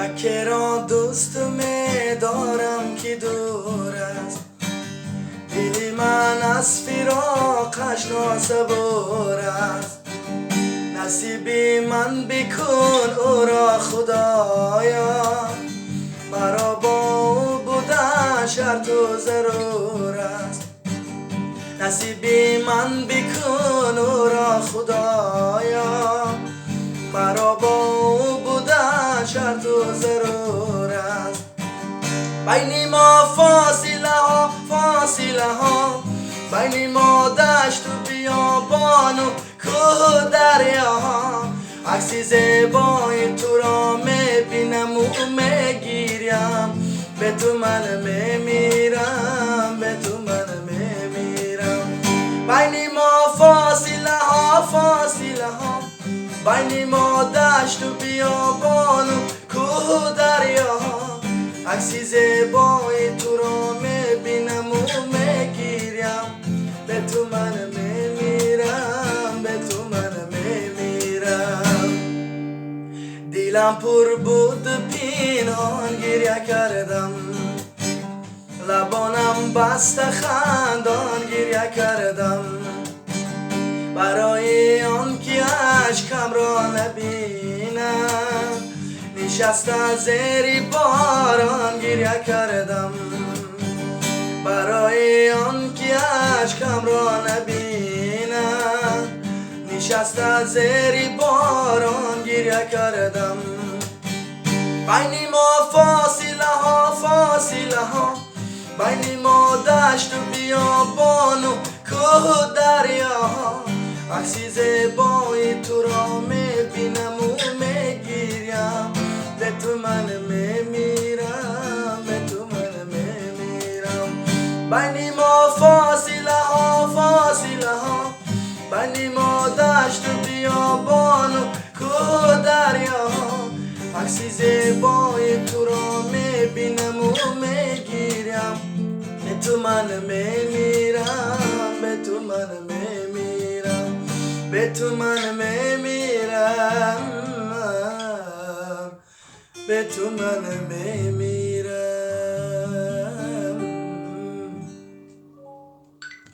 یکی را دوست می دارم که دور است، دل من از فراقش ناصبور است. نصیبی من بکن او را خدایا، مرا با او بودن شرط و ضرور است. نصیبی من بکن او را خدایا، مرا با او بودن شرط و ضرور است. بین ما فاصله ها، بین ما دشت و بیابان و کوه دریا. عکس زیبای تو را میبینم و میگیرم، به تو من میمیرم، به تو من میمیرم. بین ما فاصله ها، بین ما دشت و بیابان و کوه دریا. عکس زیبای تو را میبینم و میگیرم، به تو من میمیرم، به تو من میمیرم. دلم پر بود پنهان گریه کردم، لبانم بسته خندان گریه کردم. برای آن که اشکم را نبینم، نشسته زیر باران گریه کردم. برای آن که اشکم را نبینم، نشسته زیر باران گریه کردم. بین ما فاصله ها، بین ما دشت و بیابان و کوه دریا. عکس زیبای تو را میبینم و میگیرم، به تو من میمیرم، به تو من میمیرم. بین ما فاصله ها، بین ما دشت و بیابان و کوه دریا. عکس زیبای تو را میبینم و میگیرم، به تو من میمیرم، به تو من میمیرم، به تو من میمیرم، به تو من میمیرم.